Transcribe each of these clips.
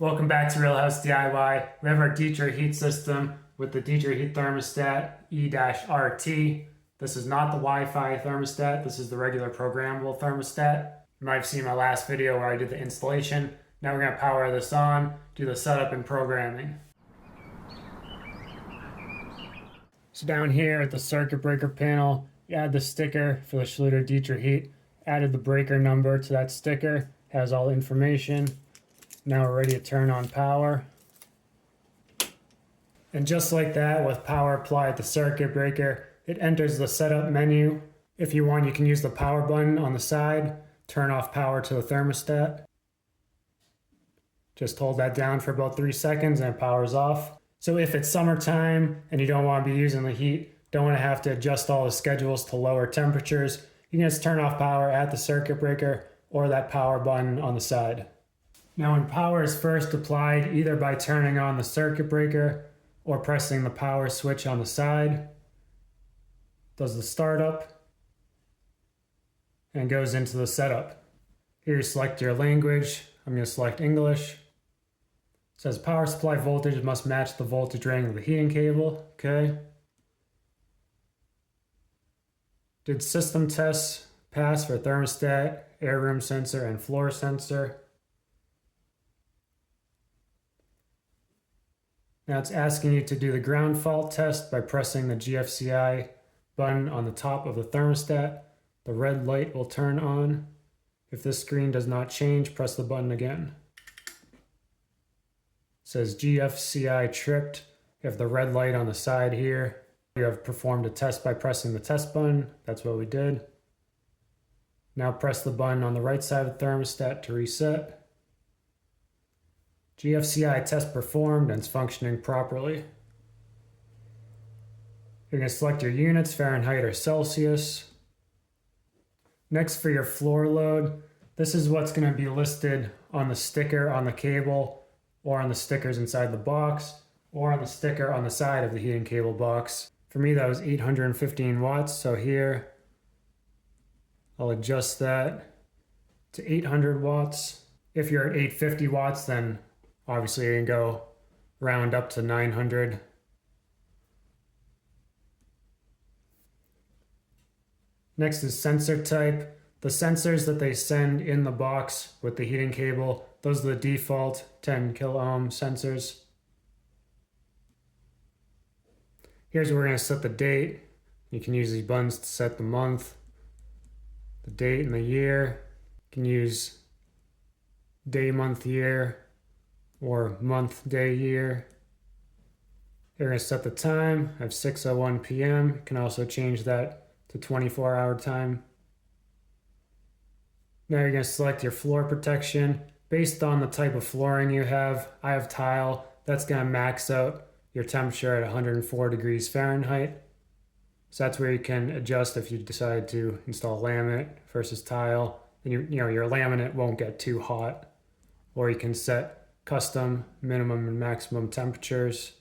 Welcome back to RealHouseDIY. We have our Ditra heat system with the Ditra heat thermostat E-RT. This is not the Wi-Fi thermostat. This is the regular programmable thermostat. You might have seen my last video where I did the installation. Now we're going to power this on, do the setup and programming. So down here at the circuit breaker panel, you add the sticker for the Schluter Ditra heat. Added the breaker number to that sticker. Has all the information. Now we're ready to turn on power. And just like that, with power applied to circuit breaker, it enters the setup menu. If you want, you can use the power button on the side, turn off power to the thermostat. Just hold that down for about 3 seconds and it powers off. So if it's summertime and you don't want to be using the heat, don't want to have to adjust all the schedules to lower temperatures, you can just turn off power at the circuit breaker or that power button on the side. Now when power is first applied, either by turning on the circuit breaker or pressing the power switch on the side, does the startup and goes into the setup. Here you select your language. I'm going to select English. It says power supply voltage must match the voltage rating of the heating cable. Okay. Did system tests pass for thermostat, air room sensor, and floor sensor. Now it's asking you to do the ground fault test by pressing the GFCI button on the top of the thermostat. The red light will turn on. If this screen does not change, press the button again. It says GFCI tripped. You have the red light on the side here. You have performed a test by pressing the test button. That's what we did. Now press the button on the right side of the thermostat to reset. GFCI test performed and it's functioning properly. You're going to select your units, Fahrenheit or Celsius. Next, for your floor load, this is what's going to be listed on the sticker on the cable, or on the stickers inside the box, or on the sticker on the side of the heating cable box. For me, that was 815 watts, so here I'll adjust that to 800 watts. If you're at 850 watts, then obviously you can go round up to 900. Next is sensor type. The sensors that they send in the box with the heating cable, those are the default 10 kilo ohm sensors. Here's where we're going to set the date. You can use these buttons to set the month, the date and the year. You can use day, month, year, or month, day, year. You're going to set the time. I have 6:01 p.m. You can also change that to 24-hour time. Now you're going to select your floor protection. Based on the type of flooring you have, I have tile. That's going to max out your temperature at 104 degrees Fahrenheit. So that's where you can adjust if you decide to install laminate versus tile. And your laminate won't get too hot. Or you can set custom minimum and maximum temperatures.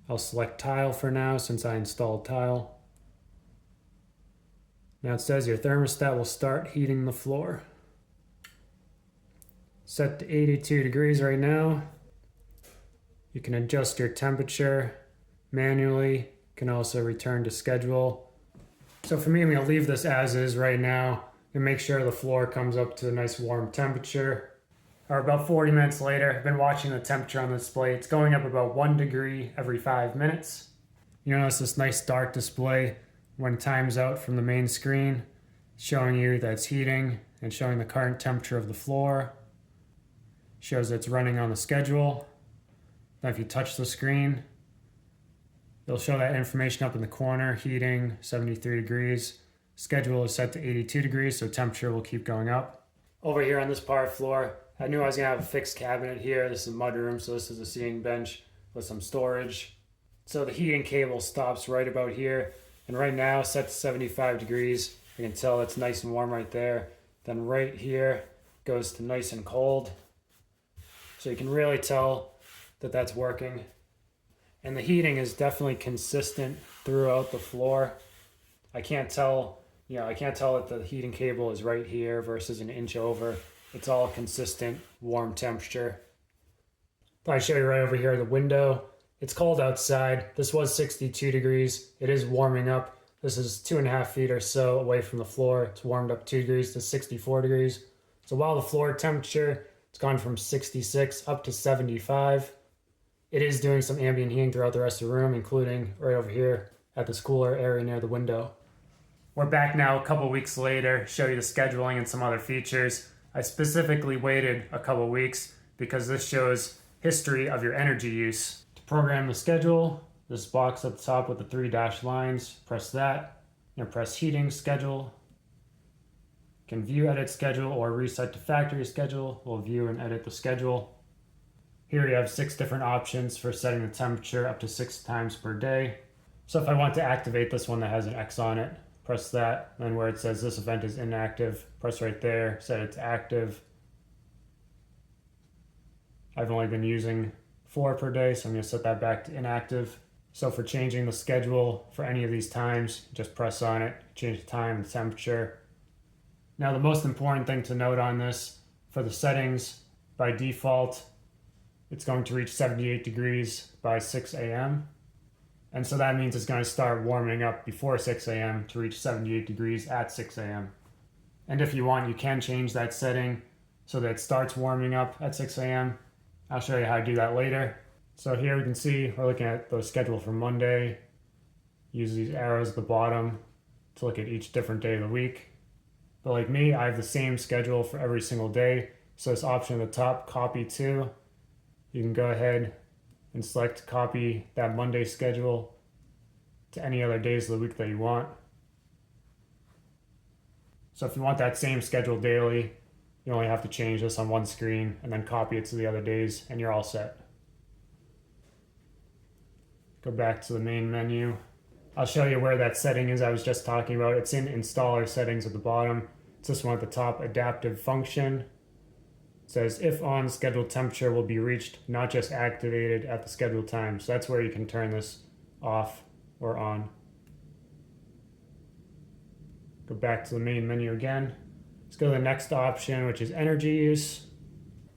I'll select tile for now since I installed tile. Now it says your thermostat will start heating the floor. Set to 82 degrees right now. You can adjust your temperature manually. You can also return to schedule. So for me, I'm going to leave this as is right now and make sure the floor comes up to a nice warm temperature. Or about 40 minutes later, I've been watching the temperature on the display. It's going up about 1 degree every 5 minutes. You notice this nice dark display when it times out from the main screen, showing you that it's heating and showing the current temperature of the floor. Shows that it's running on the schedule. Now if you touch the screen, it'll show that information up in the corner, heating 73 degrees. Schedule is set to 82 degrees, so temperature will keep going up. Over here on this part floor, I knew I was going to have a fixed cabinet here. This is a mudroom, so this is a seating bench with some storage. So the heating cable stops right about here. And right now, set to 75 degrees. You can tell it's nice and warm right there. Then right here goes to nice and cold. So you can really tell that that's working. And the heating is definitely consistent throughout the floor. I can't tell that the heating cable is right here versus an inch over. It's all consistent warm temperature Thought I'd show you right over here the window. It's cold outside. This was 62 degrees. It is warming up. This is 2.5 feet or so away from the floor. It's warmed up 2 degrees to 64 degrees. So while the floor temperature, it's gone from 66 up to 75. It is doing some ambient heating throughout the rest of the room, including right over here at this cooler area near the window. We're back now a couple weeks later, show you the scheduling and some other features. I specifically waited a couple weeks because this shows history of your energy use. To program the schedule, this box at the top with the 3 dashed lines, press that, and press heating schedule. You can view edit schedule or reset to factory schedule. We'll view and edit the schedule. Here you have 6 different options for setting the temperature up to 6 times per day. So if I want to activate this one that has an X on it, press that, then where it says this event is inactive, press right there, set it to active. I've only been using 4 per day, so I'm going to set that back to inactive. So for changing the schedule for any of these times, just press on it, change the time and temperature. Now the most important thing to note on this, for the settings, by default, it's going to reach 78 degrees by 6 a.m. And so that means it's going to start warming up before 6 a.m. to reach 78 degrees at 6 a.m. And if you want, you can change that setting so that it starts warming up at 6 a.m. I'll show you how to do that later. So here we can see we're looking at the schedule for Monday. Use these arrows at the bottom to look at each different day of the week. But like me, I have the same schedule for every single day. So this option at the top, copy to, you can go ahead and select copy that Monday schedule to any other days of the week that you want. So if you want that same schedule daily, you only have to change this on one screen and then copy it to the other days and you're all set. Go back to the main menu. I'll show you where that setting is I was just talking about. It's in installer settings at the bottom. It's this one at the top, adaptive function. It says if on, scheduled temperature will be reached, not just activated at the scheduled time. So that's where you can turn this off or on. Go back to the main menu again. Let's go to the next option, which is energy use.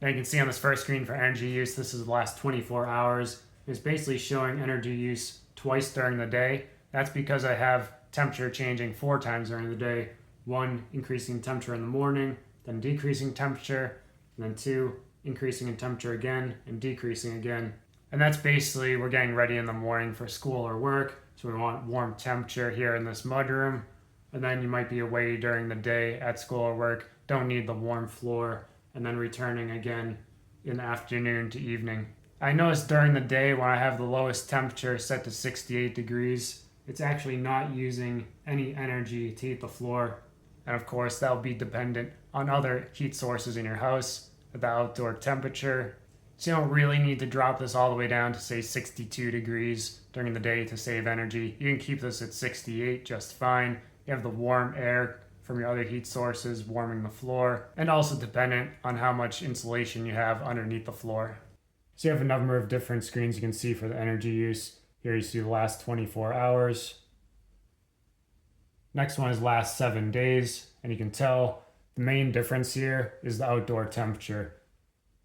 Now you can see on this first screen for energy use, this is the last 24 hours. It's basically showing energy use twice during the day. That's because I have temperature changing 4 times during the day. 1, increasing temperature in the morning, then decreasing temperature, and then 2, increasing in temperature again and decreasing again. And that's basically we're getting ready in the morning for school or work. So we want warm temperature here in this mudroom. And then you might be away during the day at school or work, don't need the warm floor, and then returning again in the afternoon to evening. I noticed during the day when I have the lowest temperature set to 68 degrees, it's actually not using any energy to heat the floor. And of course, that'll be dependent on other heat sources in your house, the outdoor temperature. So you don't really need to drop this all the way down to say 62 degrees during the day to save energy. You can keep this at 68 just fine. You have the warm air from your other heat sources warming the floor, and also dependent on how much insulation you have underneath the floor. So you have a number of different screens you can see for the energy use. Here you see the last 24 hours. Next one is last 7 days, and you can tell the main difference here is the outdoor temperature.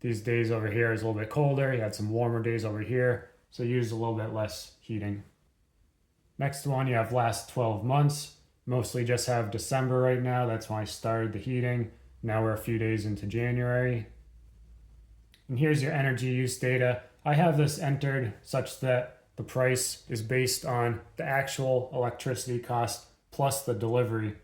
These days over here is a little bit colder. You had some warmer days over here, so use a little bit less heating. Next one, you have last 12 months. Mostly just have December right now. That's when I started the heating. Now we're a few days into January. And here's your energy use data. I have this entered such that the price is based on the actual electricity cost plus the delivery.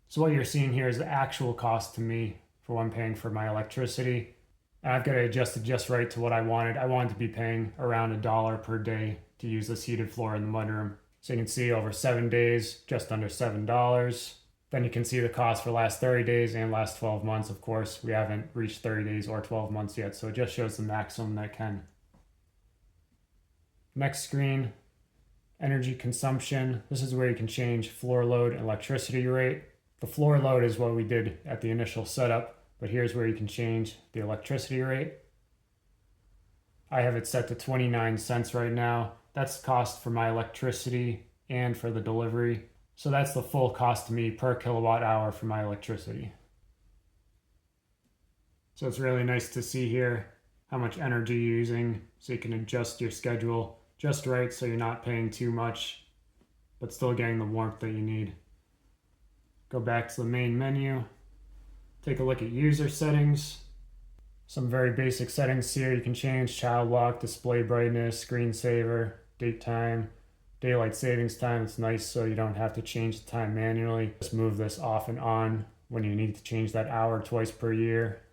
So what you're seeing here is the actual cost to me for what I'm paying for my electricity. And I've got to adjust it just right to what I wanted. I wanted to be paying around $1 per day to use this heated floor in the mudroom. So you can see over 7 days, just under $7. Then you can see the cost for last 30 days and last 12 months. Of course, we haven't reached 30 days or 12 months yet, so it just shows the maximum that can. Next screen, energy consumption. This is where you can change floor load and electricity rate. The floor load is what we did at the initial setup, but here's where you can change the electricity rate. I have it set to 29 cents right now. That's the cost for my electricity and for the delivery. So that's the full cost to me per kilowatt hour for my electricity. So it's really nice to see here how much energy you're using, so you can adjust your schedule just right so you're not paying too much, but still getting the warmth that you need. Go back to the main menu, take a look at user settings. Some very basic settings here. You can change child lock, display brightness, screensaver, date time, daylight savings time. It's nice so you don't have to change the time manually. Just move this off and on when you need to change that hour twice per year.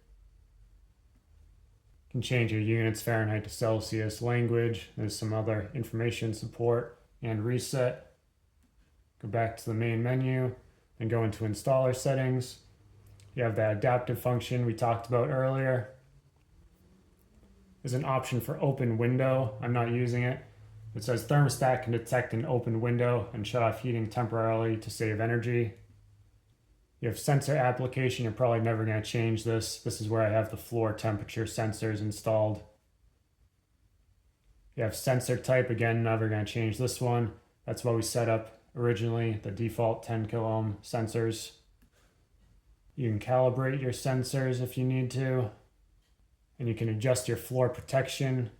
You can change your units, Fahrenheit to Celsius, language. There's some other information support and reset. Go back to the main menu and go into installer settings. You have that adaptive function we talked about earlier. There's an option for open window. I'm not using it. It says thermostat can detect an open window and shut off heating temporarily to save energy. You have sensor application. You're probably never going to change this. This is where I have the floor temperature sensors installed. You have sensor type. Again, never going to change this one. That's what we set up originally, the default 10 kilo ohm sensors. You can calibrate your sensors if you need to. And you can adjust your floor protection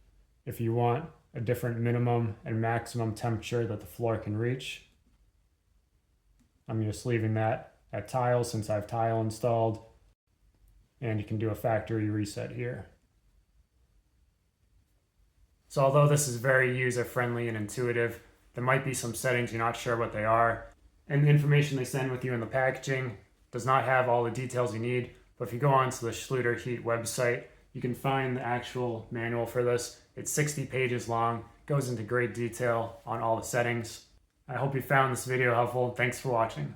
if you want a different minimum and maximum temperature that the floor can reach. I'm just leaving that at tile since I have tile installed. And you can do a factory reset here. So although this is very user-friendly and intuitive, there might be some settings you're not sure what they are. And the information they send with you in the packaging does not have all the details you need. But if you go onto the Schluter Heat website, you can find the actual manual for this. It's 60 pages long, goes into great detail on all the settings. I hope you found this video helpful. Thanks for watching.